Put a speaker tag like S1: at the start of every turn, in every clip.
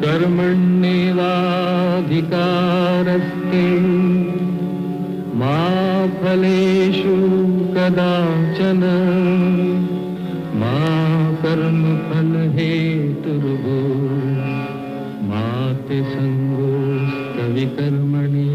S1: कर्मण्येवाधिकारस्ते मा फलेषु कदाचन मा कर्मफलहेतुर्भूः मा ते संगोऽस्त्वविकर्मणि।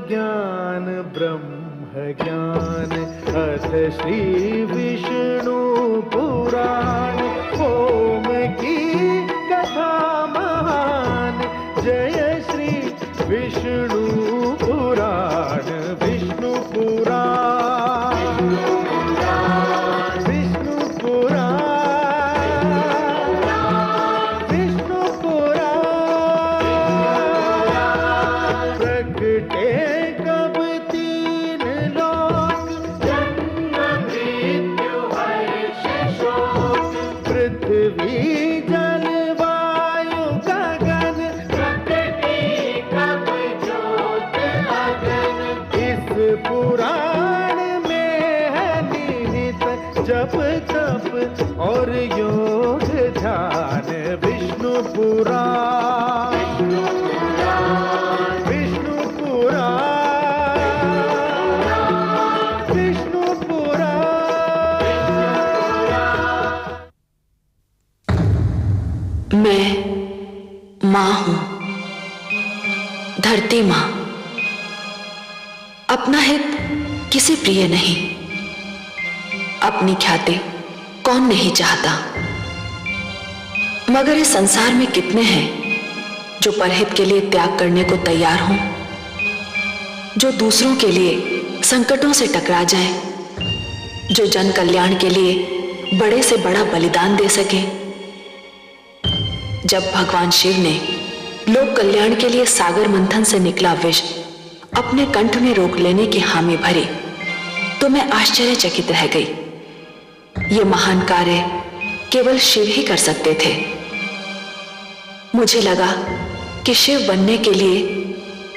S2: ज्ञान ब्रह्म ज्ञान अथ श्री विष्णु पुराण ओम की कथा महान जय श्री विष्णु पुराण विष्णु पुराण विष्णु पुराण विष्णु पुराण प्रगटे जप तप और योग ध्यान विष्णु पुराण विष्णु पुराण विष्णु पुराण।
S3: मैं मां हूं, धरती मां। अपना हित किसे प्रिय नहीं, अपनी ख्याति कौन नहीं चाहता, मगर इस संसार में कितने हैं जो परहित के लिए त्याग करने को तैयार हों, जो दूसरों के लिए संकटों से टकरा जाएं, जो जन कल्याण के लिए बड़े से बड़ा बलिदान दे सके। जब भगवान शिव ने लोक कल्याण के लिए सागर मंथन से निकला विष अपने कंठ में रोक लेने की हामी भरी, तो मैं आश्चर्यचकित रह गई। ये महान कार्य केवल शिव ही कर सकते थे। मुझे लगा कि शिव बनने के लिए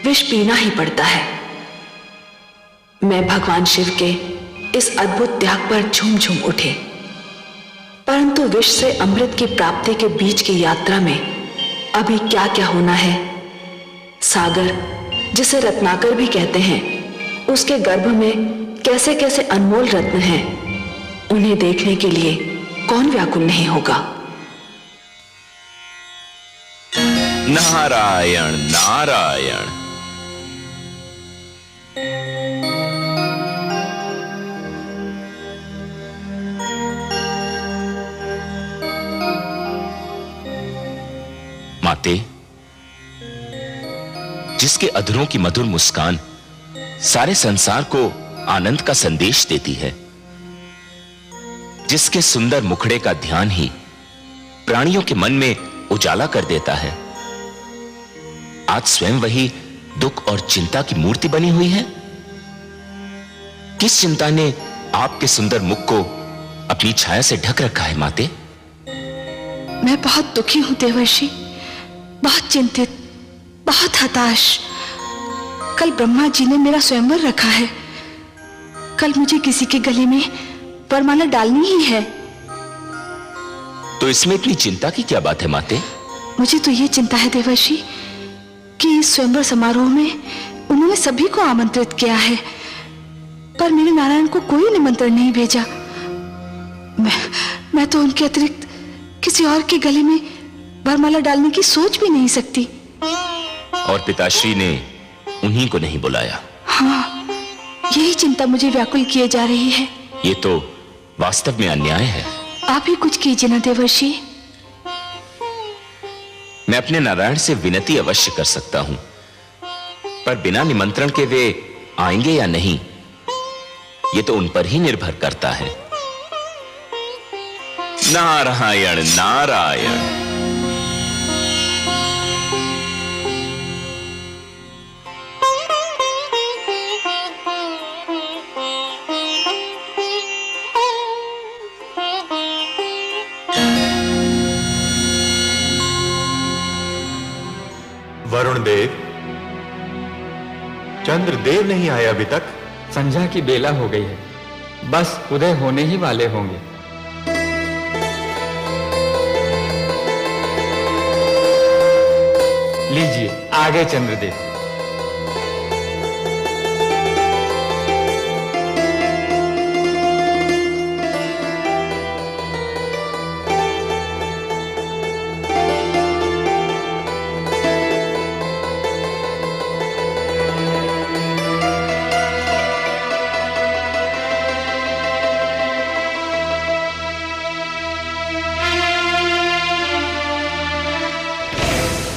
S3: विष पीना ही पड़ता है। मैं भगवान शिव के इस अद्भुत त्याग पर झूम झूम उठे, परंतु विष से अमृत की प्राप्ति के बीच की यात्रा में अभी क्या क्या होना है, सागर जिसे रत्नाकर भी कहते हैं, उसके गर्भ में कैसे कैसे अनमोल रत्न हैं, उन्हें देखने के लिए कौन व्याकुल नहीं होगा।
S4: नारायण नारायण। माते, जिसके अधरों की मधुर मुस्कान सारे संसार को आनंद का संदेश देती है, जिसके सुंदर मुखड़े का ध्यान ही प्राणियों के मन में उजाला कर देता है, आज स्वयं वही दुख और चिंता की मूर्ति बनी हुई है। किस चिंता ने आपके सुंदर मुख को अपनी छाया से ढक रखा है माते?
S5: मैं बहुत दुखी हूं देवर्षि, बहुत चिंतित, बहुत हताश। कल ब्रह्मा जी ने मेरा स्वयंवर रखा है, कल मुझे किसी के गले में वरमाला डालनी ही है।
S4: तो इसमें इतनी चिंता की क्या बात है माते?
S5: मुझे तो ये चिंता है देवर्षि कि इस स्वयंवर समारोह में उन्होंने सभी को आमंत्रित किया है, पर मेरे नारायण को कोई निमंत्रण नहीं भेजा। मैं तो उनके अतिरिक्त किसी और के गले में वरमाला डालने की सोच भी नहीं सकती।
S4: और पिताश्री ने उन्हीं को नहीं बुलाया?
S5: हाँ, यही चिंता मुझे व्याकुल किए जा रही है।
S4: ये तो वास्तव में अन्याय है।
S5: आप ही कुछ कीजिए ना देवर्षि।
S4: मैं अपने नारायण से विनती अवश्य कर सकता हूं, पर बिना निमंत्रण के वे आएंगे या नहीं, ये तो उन पर ही निर्भर करता है। नारायण नारायण।
S6: गुरुदेव, चंद्रदेव नहीं आए अभी तक।
S1: संध्या की बेला हो गई है, बस उदय होने ही वाले होंगे। लीजिए आगे चंद्रदेव।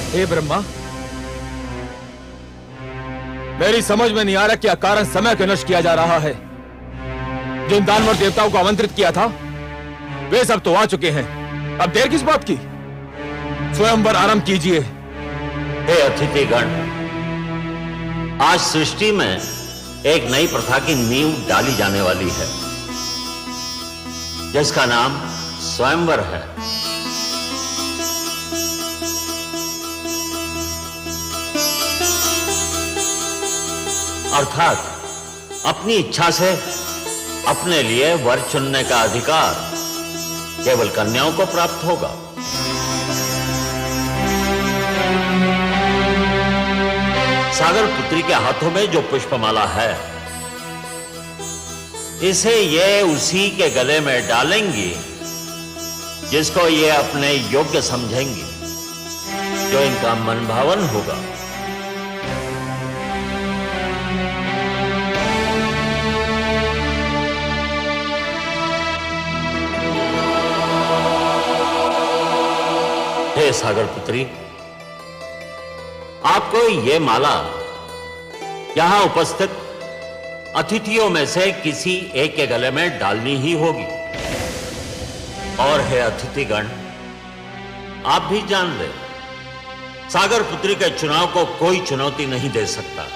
S7: हे ब्रह्मा, मेरी समझ में नहीं आ रहा क्या कारण समय को नष्ट किया जा रहा है। जिन दानवर देवताओं को आमंत्रित किया था वे सब तो आ चुके हैं, अब देर किस बात की? स्वयंवर आरंभ कीजिए।
S8: हे अतिथिगण, आज सृष्टि में एक नई प्रथा की नींव डाली जाने वाली है, जिसका नाम स्वयंवर है। अर्थात अपनी इच्छा से अपने लिए वर चुनने का अधिकार केवल कन्याओं को प्राप्त होगा। सागर पुत्री के हाथों में जो पुष्पमाला है, इसे ये उसी के गले में डालेंगी जिसको ये अपने योग्य समझेंगी, जो इनका मनभावन होगा। हे सागर पुत्री, आपको ये माला यहां उपस्थित अतिथियों में से किसी एक के गले में डालनी ही होगी। और हे अतिथिगण, आप भी जान ले, सागर पुत्री के चुनाव को कोई चुनौती नहीं दे सकता।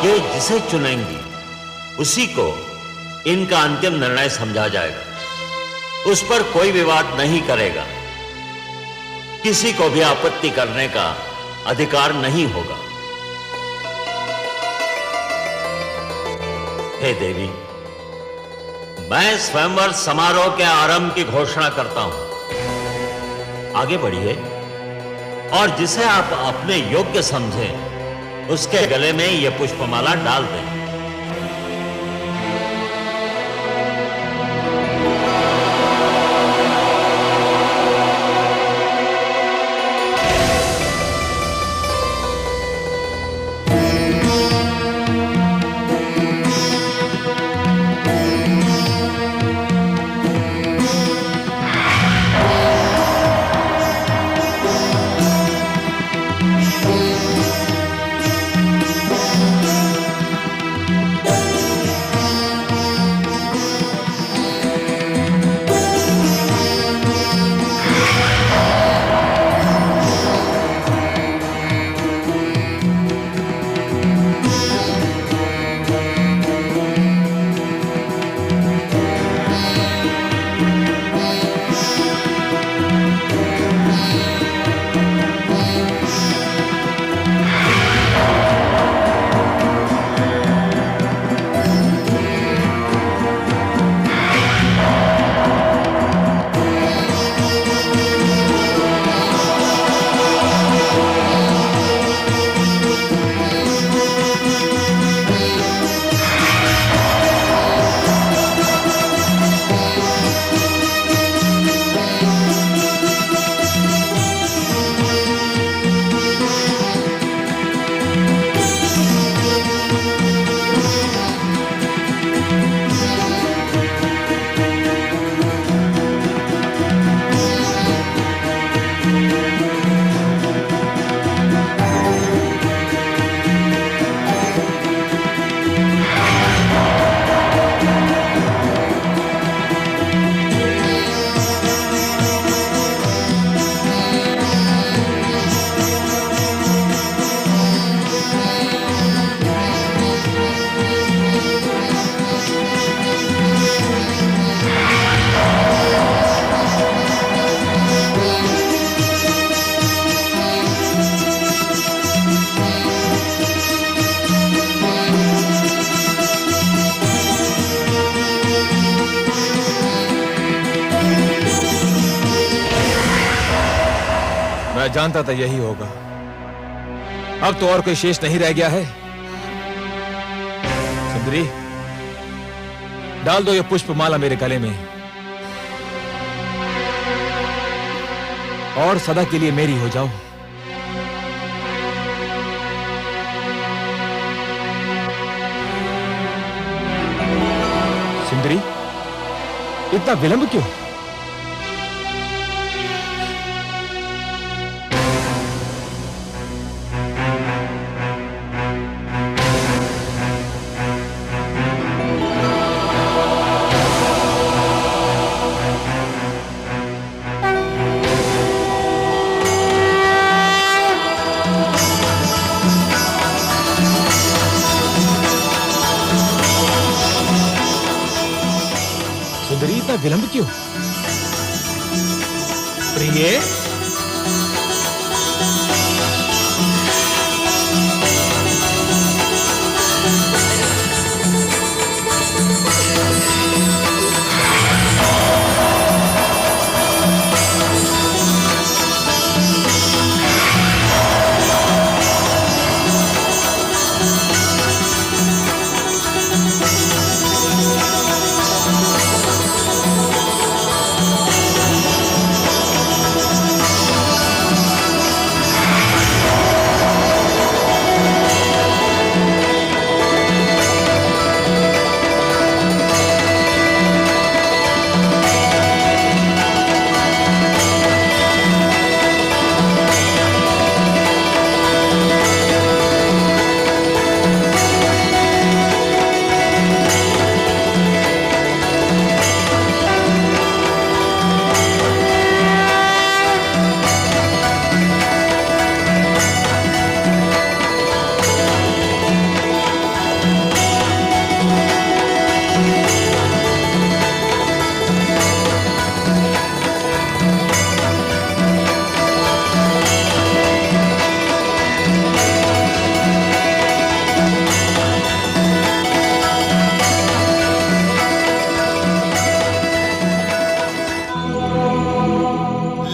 S8: ये जिसे चुनेंगी उसी को इनका अंतिम निर्णय समझा जाएगा। उस पर कोई विवाद नहीं करेगा, किसी को भी आपत्ति करने का अधिकार नहीं होगा। हे देवी, मैं स्वयंवर समारोह के आरंभ की घोषणा करता हूं। आगे बढ़िए और जिसे आप अपने योग्य समझें उसके गले में यह पुष्पमाला डाल दें।
S7: मैं जानता था यही होगा। अब तो और कोई शेष नहीं रह गया है। सुंदरी, डाल दो ये पुष्पमाला मेरे गले में और सदा के लिए मेरी हो जाओ। सुंदरी, इतना विलंब क्यों? सुंदरी, इतना विलंब क्यों? प्रिय,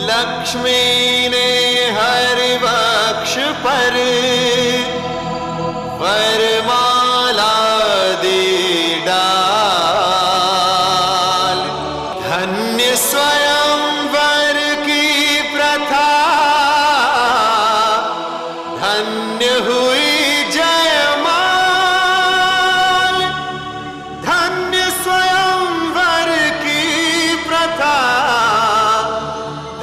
S2: लक्ष्मी ने हर वक्ष पर वरमाला दी डाल। धन्य स्वयंवर की प्रथा, धन्य हुई जयमाल। धन्य स्वयंवर की प्रथा,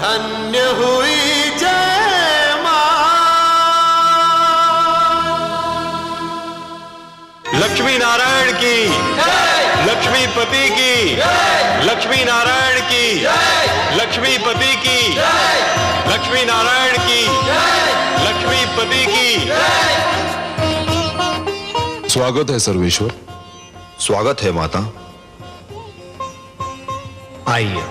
S2: धन्य हुई जयमाल।
S6: लक्ष्मी नारायण की, लक्ष्मीपति की, लक्ष्मी नारायण की, लक्ष्मीपति की, लक्ष्मी नारायण की, लक्ष्मीपति की।
S9: स्वागत है सर्वेश्वर।
S10: स्वागत है माता।
S9: आइए।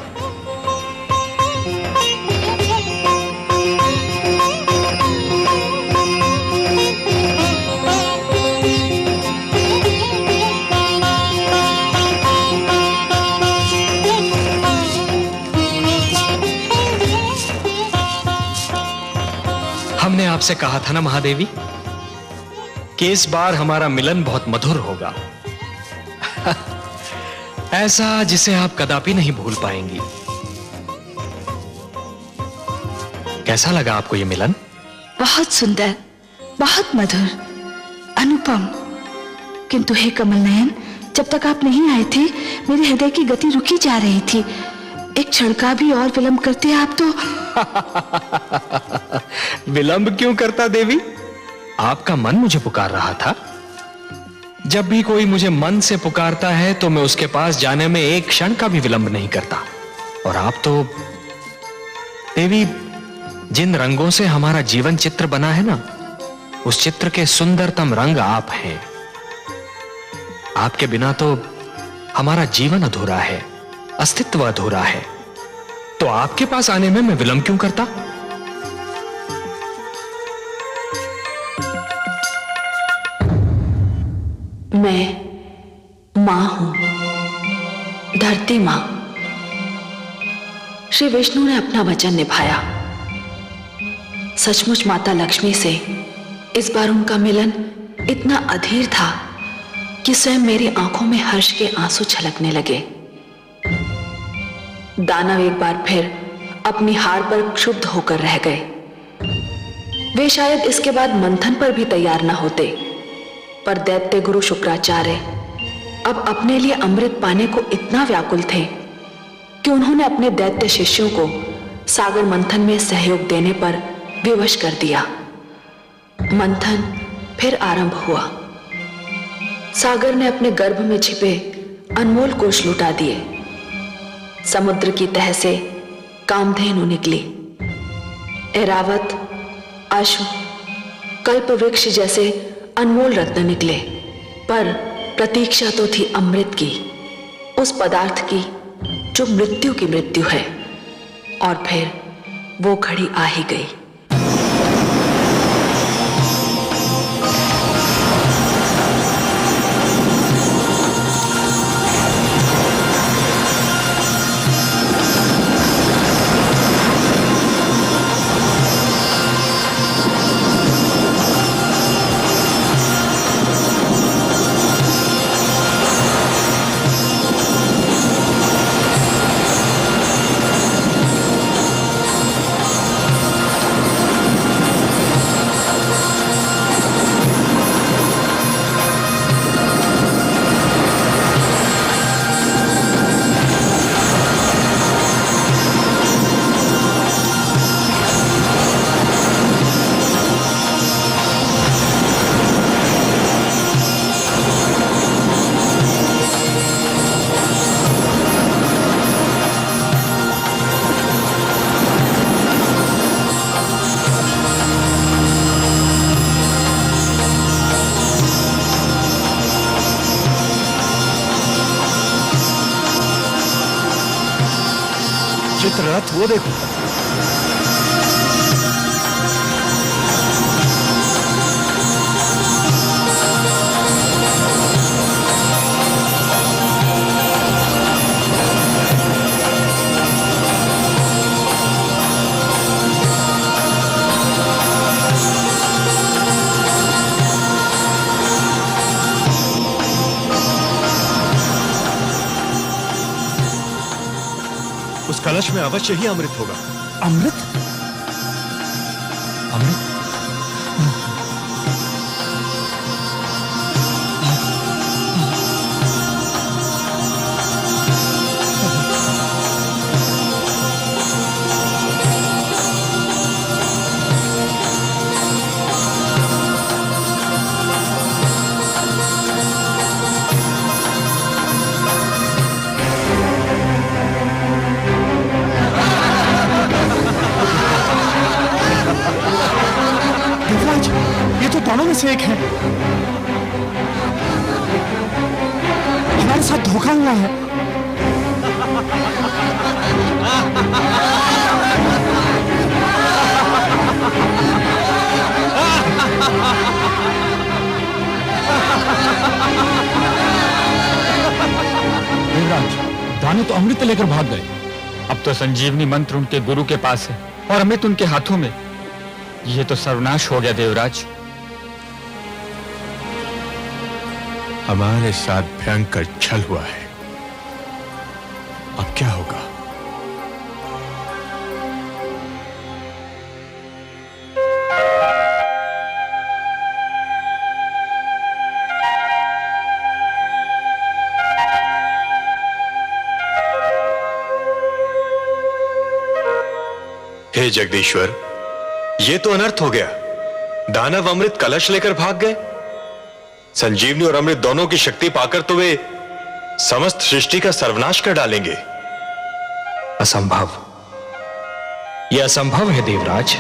S9: हमने आपसे कहा था ना महादेवी कि इस बार हमारा मिलन बहुत मधुर होगा। ऐसा जिसे आप कदापि नहीं भूल पाएंगी। कैसा लगा आपको यह मिलन?
S5: बहुत सुंदर, बहुत मधुर, अनुपम। किंतु हे कमल नयन, जब तक आप नहीं आए थे मेरे हृदय की गति रुकी जा रही थी। एक क्षण का भी और विलंब करते आप तो
S9: विलंब क्यों करता देवी? आपका मन मुझे पुकार रहा था। जब भी कोई मुझे मन से पुकारता है तो मैं उसके पास जाने में एक क्षण का भी विलंब नहीं करता। और आप तो देवी, जिन रंगों से हमारा जीवन चित्र बना है ना, उस चित्र के सुंदरतम रंग आप हैं। आपके बिना तो हमारा जीवन अधूरा है, अस्तित्व अधूरा है। तो आपके पास आने में मैं विलंब क्यों करता?
S3: मैं मां हूं, धरती मां। श्री विष्णु ने अपना वचन निभाया। सचमुच माता लक्ष्मी से इस बार उनका मिलन इतना अधीर था कि स्वयं मेरी आंखों में हर्ष के आंसू छलकने लगे। दानव एक बार फिर अपनी हार पर क्षुब्ध होकर रह गए। वे शायद इसके बाद मंथन पर भी तैयार न होते, पर दैत्य गुरु शुक्राचार्य अब अपने लिए अमृत पाने को इतना व्याकुल थे कि उन्होंने अपने दैत्य शिष्यों को सागर मंथन में सहयोग देने पर विवश कर दिया। मंथन फिर आरंभ हुआ। सागर ने अपने गर्भ में छिपे अनमोल कोष लुटा दिए। समुद्र की तह से कामधेनु निकली। ऐरावत, अश्व, कल्प वृक्ष जैसे अनमोल रत्न निकले, पर प्रतीक्षा तो थी अमृत की, उस पदार्थ की जो मृत्यु की मृत्यु है। और फिर वो घड़ी आ ही गई।
S11: चित्ररथ वो देखो। उस कलश में अवश्य ही अमृत होगा। अमृत? अमृत? दोनों में से एक है। हमारे साथ धोखा हुआ है।
S7: देवराज, दानव तो अमृत लेकर भाग गए। अब तो संजीवनी मंत्र उनके गुरु के पास है और अमृत उनके हाथों में। यह तो सर्वनाश हो गया देवराज।
S11: हमारे साथ भयंकर छल हुआ है। अब क्या होगा?
S6: हे जगदीश्वर, ये तो अनर्थ हो गया। दानव अमृत कलश लेकर भाग गए। संजीवनी और अमृत दोनों की शक्ति पाकर तो वे समस्त सृष्टि का सर्वनाश कर डालेंगे।
S9: असंभव। यह असंभव है देवराज।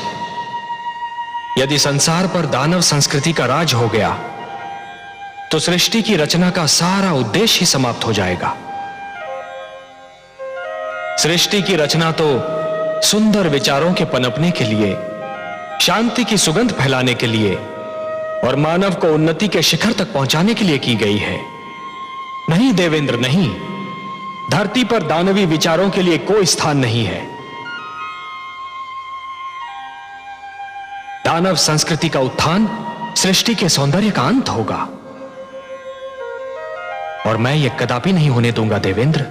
S9: यदि संसार पर दानव संस्कृति का राज हो गया तो सृष्टि की रचना का सारा उद्देश्य ही समाप्त हो जाएगा। सृष्टि की रचना तो सुंदर विचारों के पनपने के लिए, शांति की सुगंध फैलाने के लिए और मानव को उन्नति के शिखर तक पहुंचाने के लिए की गई है। नहीं देवेंद्र, नहीं। धरती पर दानवी विचारों के लिए कोई स्थान नहीं है। दानव संस्कृति का उत्थान सृष्टि के सौंदर्य का अंत होगा, और मैं यह कदापि नहीं होने दूंगा देवेंद्र।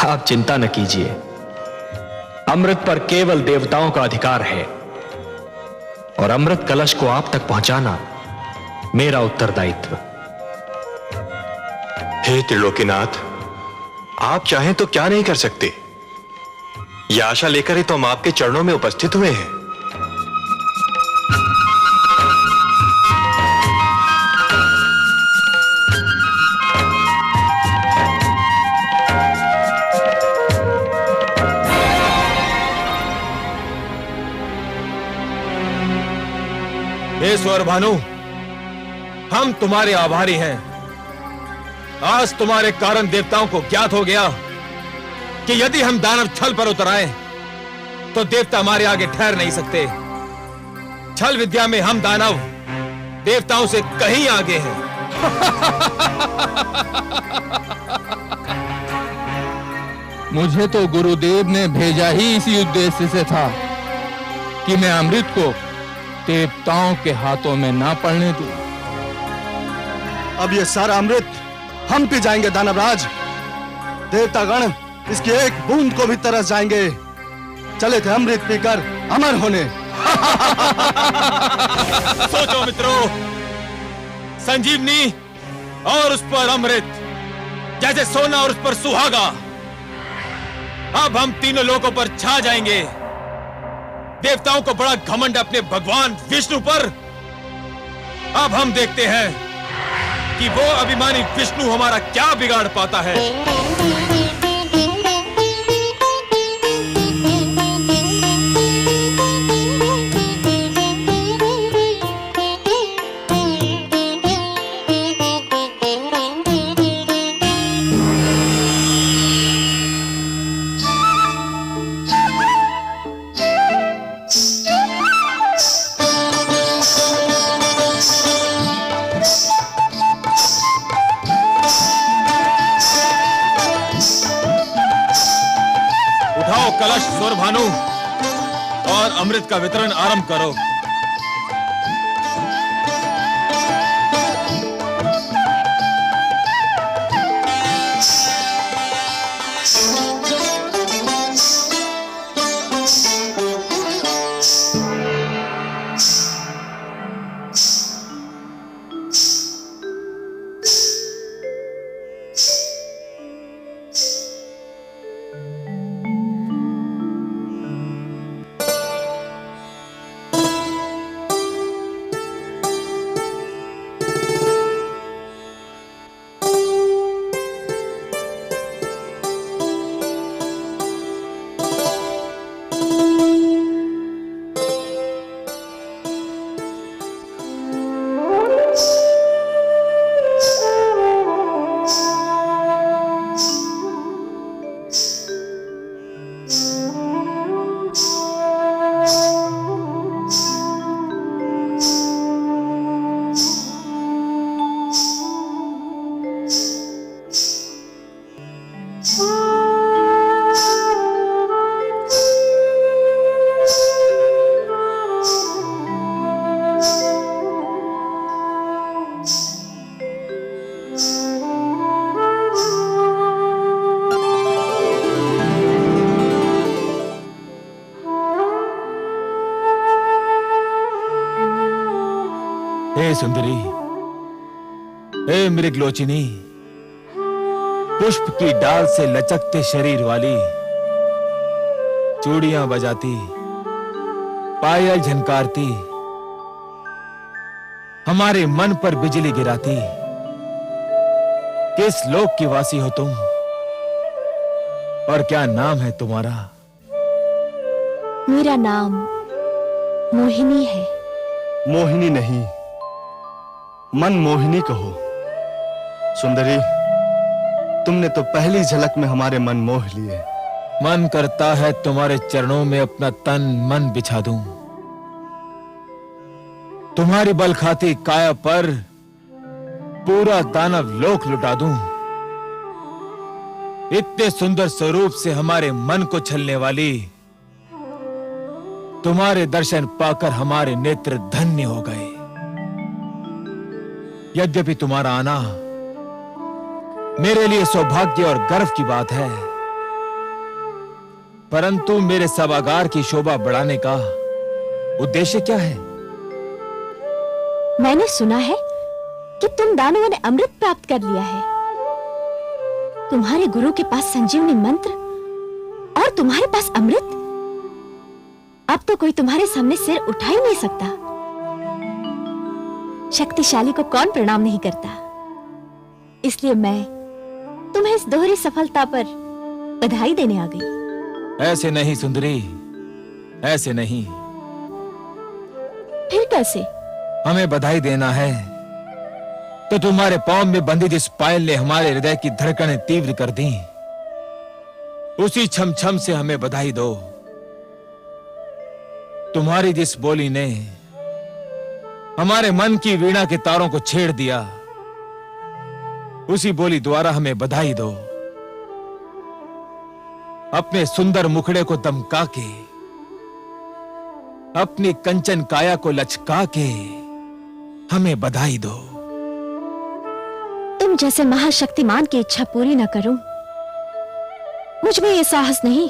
S9: आप चिंता न कीजिए, अमृत पर केवल देवताओं का अधिकार है, और अमृत कलश को आप तक पहुंचाना मेरा उत्तरदायित्व।
S6: हे त्रिलोकीनाथ, आप चाहें तो क्या नहीं कर सकते। यह आशा लेकर ही तो हम आपके चरणों में उपस्थित हुए हैं।
S7: हे स्वर भानु, हम तुम्हारे आभारी हैं। आज तुम्हारे कारण देवताओं को ज्ञात हो गया कि यदि हम दानव छल पर उतर आए तो देवता हमारे आगे ठहर नहीं सकते। छल विद्या में हम दानव देवताओं से कहीं आगे हैं।
S11: मुझे तो गुरुदेव ने भेजा ही इसी उद्देश्य से था कि मैं अमृत को देवताओं के हाथों में ना पड़ने दूं।
S12: अब ये सारा अमृत हम पी जाएंगे दानवराज। देवतागण इसकी एक बूंद को भी तरस जाएंगे। चले थे अमृत पीकर अमर होने।
S7: सोचो मित्रों, संजीवनी और उस पर अमृत जैसे सोना और उस पर सुहागा। अब हम तीनों लोगों पर छा जाएंगे। देवताओं को बड़ा घमंड अपने भगवान विष्णु पर। अब हम देखते हैं कि वो अभिमानी विष्णु हमारा क्या बिगाड़ पाता है। कलश स्वर भानु और अमृत का वितरण आरंभ करो। हे सुंदरी, हे मृगलोचिनी, पुष्प की डाल से लचकते शरीर वाली, चूड़ियां बजाती, पायल झनकारती, हमारे मन पर बिजली गिराती, किस लोक की वासी हो तुम और क्या नाम है तुम्हारा?
S13: मेरा नाम मोहिनी है।
S12: मोहिनी नहीं, मन मोहिनी कहो। सुंदरी, तुमने तो पहली झलक में हमारे मन मोह लिए।
S7: मन करता है तुम्हारे चरणों में अपना तन मन बिछा दूं, तुम्हारी बल खाती काया पर पूरा दानव लोक लुटा दूं। इतने सुंदर स्वरूप से हमारे मन को छलने वाली तुम्हारे दर्शन पाकर हमारे नेत्र धन्य हो गए। यद्यपि तुम्हारा आना मेरे लिए सौभाग्य और गर्व की बात है, परंतु मेरे सभागार की शोभा बढ़ाने का उद्देश्य क्या है?
S13: मैंने सुना है कि तुम दानवों ने अमृत प्राप्त कर लिया है। तुम्हारे गुरु के पास संजीवनी मंत्र और तुम्हारे पास अमृत। अब तो कोई तुम्हारे सामने सिर उठा ही नहीं सकता। शक्तिशाली को कौन प्रणाम नहीं करता। इसलिए मैं तुम्हें इस दोहरी सफलता पर बधाई देने आ गई।
S7: ऐसे नहीं सुंदरी, ऐसे नहीं।
S13: फिर कैसे?
S7: हमें बधाई देना है तो तुम्हारे पांव में बंधी जिस पायल ने हमारे हृदय की धड़कनें तीव्र कर दी, उसी छम छम से हमें बधाई दो। तुम्हारी जिस बोली ने हमारे मन की वीणा के तारों को छेड़ दिया, उसी बोली द्वारा हमें बधाई दो। अपने सुंदर मुखड़े को दमका के, अपनी कंचन काया को लचका के हमें बधाई दो।
S13: तुम जैसे महाशक्तिमान की इच्छा पूरी न करूं, मुझ में ये साहस नहीं।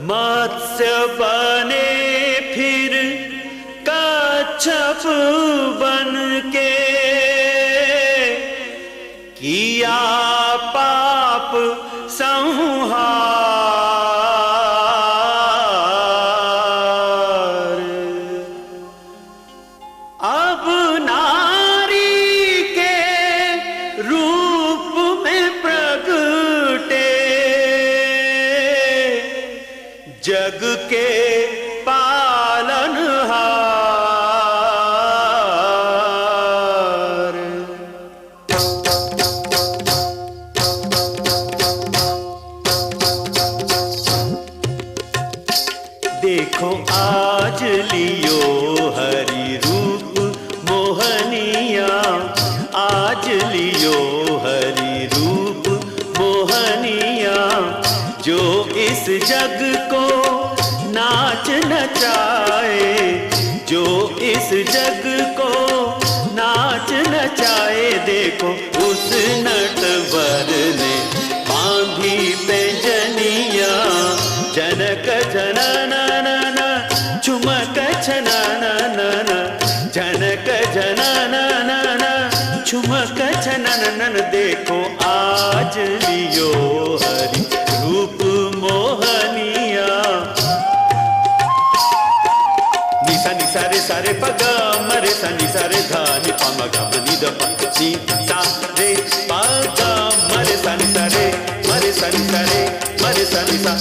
S2: मत्स्य बने फिर कच्छप बन के, किया पाप संहार। अब नारी के रूप में प्रगटे, जग के पालनहार। देखो आज लियो हरि रूप मोहनिया, आज लियो हरि रूप मोहनिया, जो इस जग को नाच नचाए, जो इस जग को नाच नचाए। देखो उस नटवर ने बांधी पैंजनिया, जनक जननन झुमक छननन, जनक जननन झुमक छननन। देखो आज लियो हरि रूप मोहनिया। निसा निसा रे सारे पगा मरे सा निसा रे धा नि पा म गा म नि द पा नि सा रे पगा मरे सा निसा रे मरे सा निसा रे मरे सा निसा।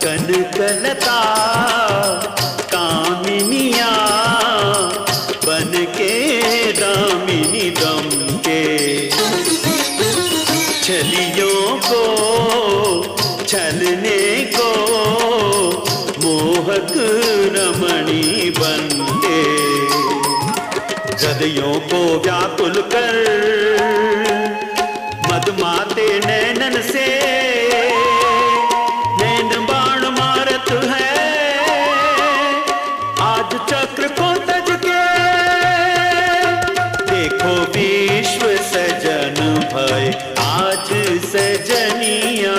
S2: कनकलता कामिनिया बन के दामिनी दम के, छलियों को छलने को मोहक रमणी बन के, हृदयों को व्याकुल कर मदमाते नैनन से नैन बाण मारत है। आज चक्र को तज के देखो विश्व सजन आज सजनिया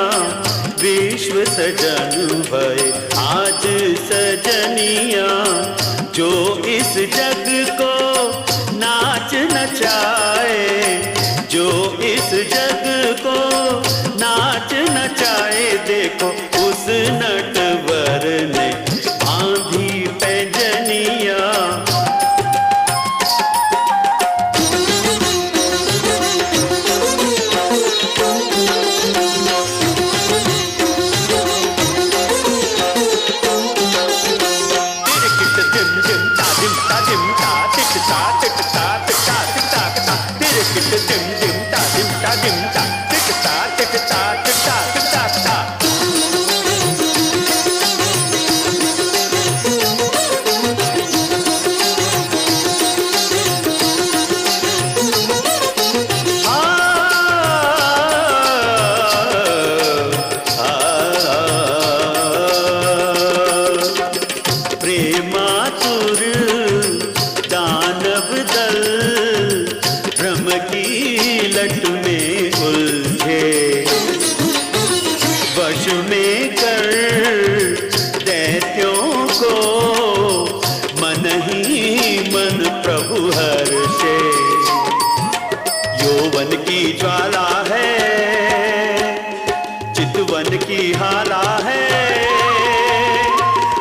S2: विश्व सजन भय, आज सजनिया जो इस जग को नाच नचाए, जो इस जग को नाच नचाए। देखो उस नटवर ने बांधी पैंजनिया, प्रेमातुर दानव दल भ्रम की लट में उलझे, वश में कर दैत्यों को मन ही मन प्रभु हर्षे। यौवन की ज्वाला है, चितवन की हाला है,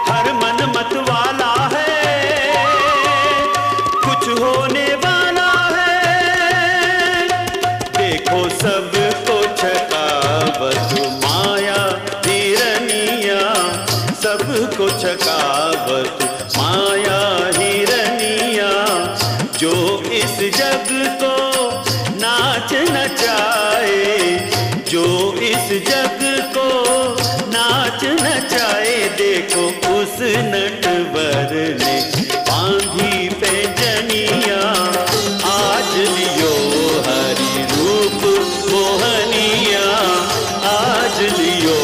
S2: हर मन मत वाला है, कुछ होने वाला है। देखो सबको छकावत माया हिरनिया, सबको छकावत माया हिरनिया, जो इस जग को नाच नचाए, जो इस जग को नाच नचाए। देखो उस नटवर ने बांधी पैंजनिया, आज लियो हरि रूप मोहनिया, आज लियो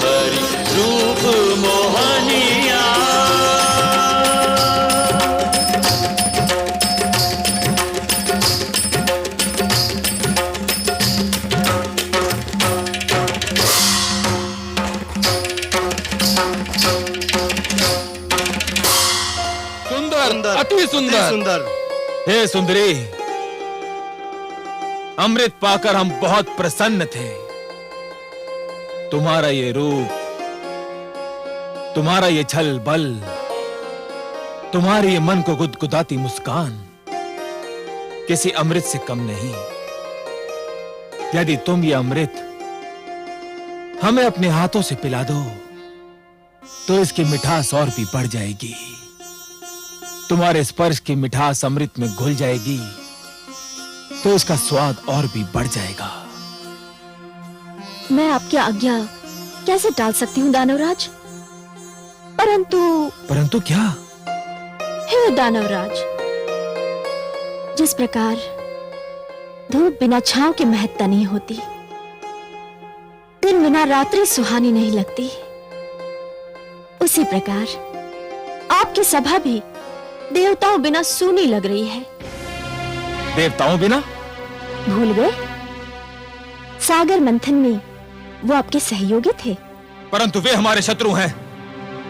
S2: हरि रूप मोहनिया।
S11: सुंदर, अति सुंदर,
S12: सुंदर।
S7: हे सुंदरी, अमृत पाकर हम बहुत प्रसन्न थे। तुम्हारा ये रूप, तुम्हारा ये छल बल, तुम्हारी ये मन को गुदगुदाती मुस्कान किसी अमृत से कम नहीं। यदि तुम ये अमृत हमें अपने हाथों से पिला दो तो इसकी मिठास और भी बढ़ जाएगी। तुम्हारे स्पर्श की मिठास अमृत में घुल जाएगी तो इसका स्वाद और भी बढ़ जाएगा।
S13: मैं आपकी आज्ञा कैसे टाल सकती हूँ दानवराज?
S7: परंतु क्या?
S13: हे दानवराज, जिस प्रकार धूप बिना छांव के महकता नहीं होती, दिन बिना रात्रि सुहानी नहीं लगती, उसी प्रकार आपकी सभा भी देवताओं बिना सूनी लग रही है।
S7: देवताओं बिना?
S13: भूल गए? सागर मंथन में वो आपके सहयोगी थे।
S7: परंतु वे हमारे शत्रु हैं,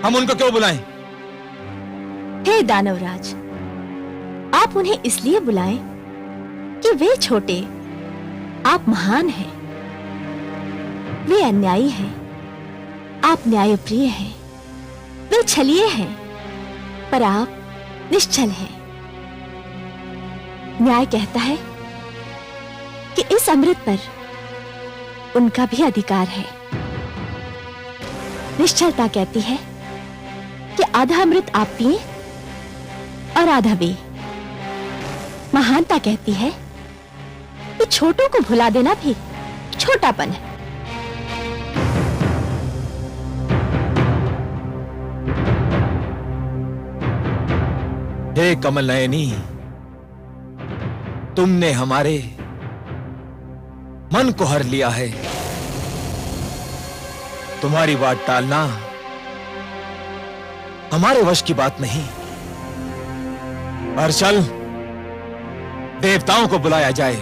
S7: हम उनको क्यों बुलाएं?
S13: हे दानवराज, आप उन्हें इसलिए बुलाएं कि वे छोटे, आप महान हैं। वे अन्यायी हैं, आप न्यायप्रिय हैं। वे छलिए हैं, पर आप निश्चल हैं। न्याय कहता है कि इस अमृत पर उनका भी अधिकार है। निश्चलता कहती है कि आधा अमृत आप पिए और आधा वे। महानता कहती है कि छोटों को भुला देना भी छोटापन है।
S7: हे कमल नयनी, तुमने हमारे मन को हर लिया है। तुम्हारी बात टालना हमारे वश की बात नहीं। पर चल, देवताओं को बुलाया जाए।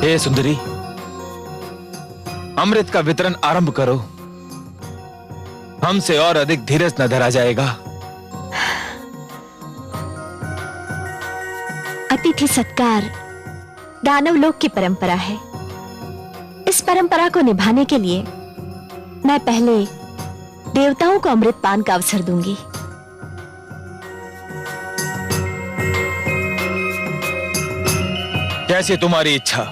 S7: हे सुंदरी, अमृत का वितरण आरंभ करो। हमसे और अधिक धीरज न धरा जाएगा।
S13: अतिथि सत्कार दानव लोक की परंपरा है। इस परंपरा को निभाने के लिए मैं पहले देवताओं को अमृत पान का अवसर दूंगी।
S7: कैसी तुम्हारी इच्छा।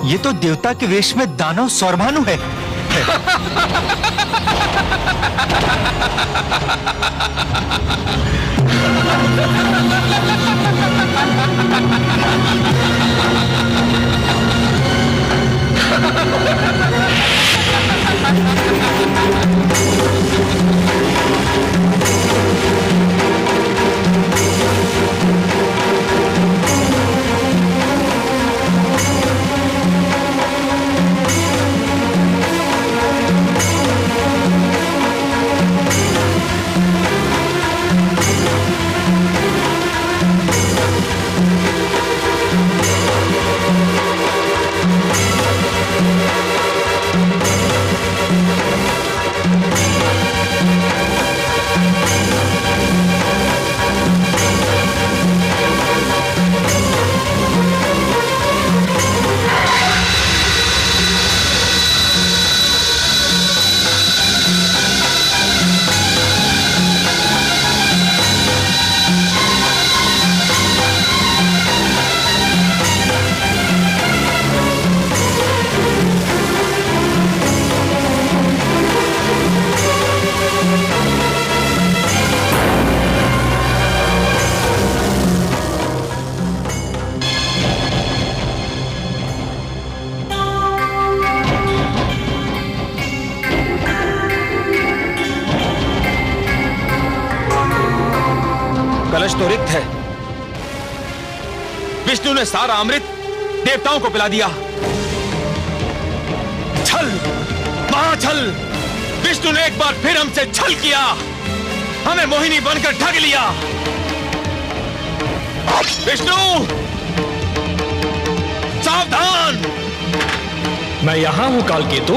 S14: ये तो देवता के वेश में दानव सौरभानु है।
S7: कलश तो रिक्त है। विष्णु ने सारा अमृत देवताओं को पिला दिया। छल, महाछल। विष्णु ने एक बार फिर हमसे छल किया, हमें मोहिनी बनकर ठग लिया। विष्णु, सावधान।
S9: मैं यहां हूं कालकेतु।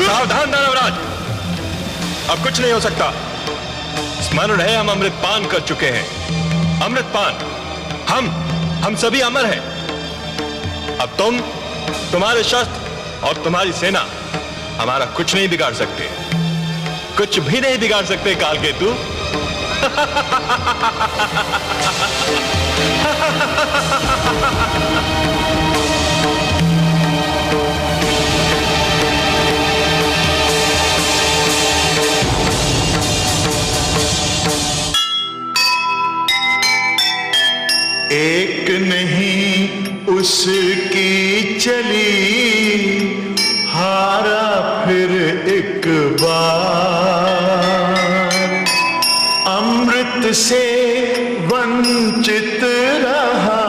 S6: सावधान दानवराज, अब कुछ नहीं हो सकता। स्मरण है, हम अमृतपान कर चुके हैं। अमृतपान, हम सभी अमर हैं। अब तुम, तुम्हारे शस्त्र और तुम्हारी सेना हमारा कुछ नहीं बिगाड़ सकते, कुछ भी नहीं बिगाड़ सकते कालकेतु।
S2: एक नहीं उसकी चली, हारा फिर एक बार। अमृत से वंचित रहा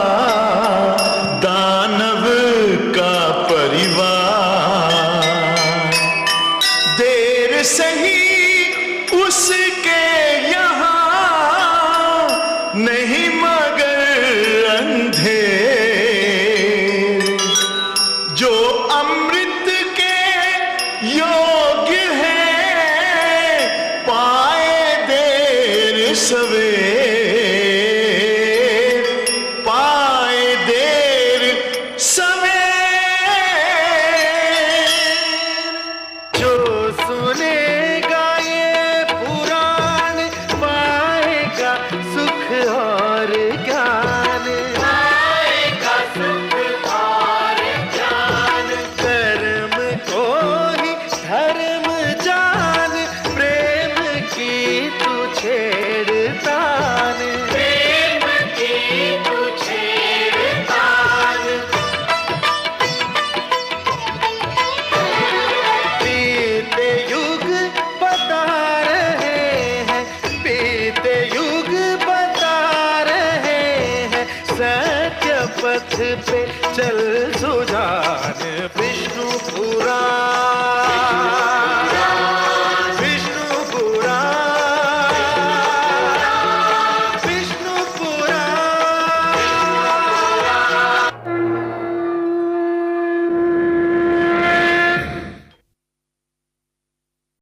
S2: दानव का परिवार। देर सही उसके यहाँ नहीं, मगर जो अमृत के योग्य है, पाए देर सवेर, पाए देर सवेर। जो सुनेगा ये पुराण पाएगा सुख और ज्ञान। पथ पे चल सुजान।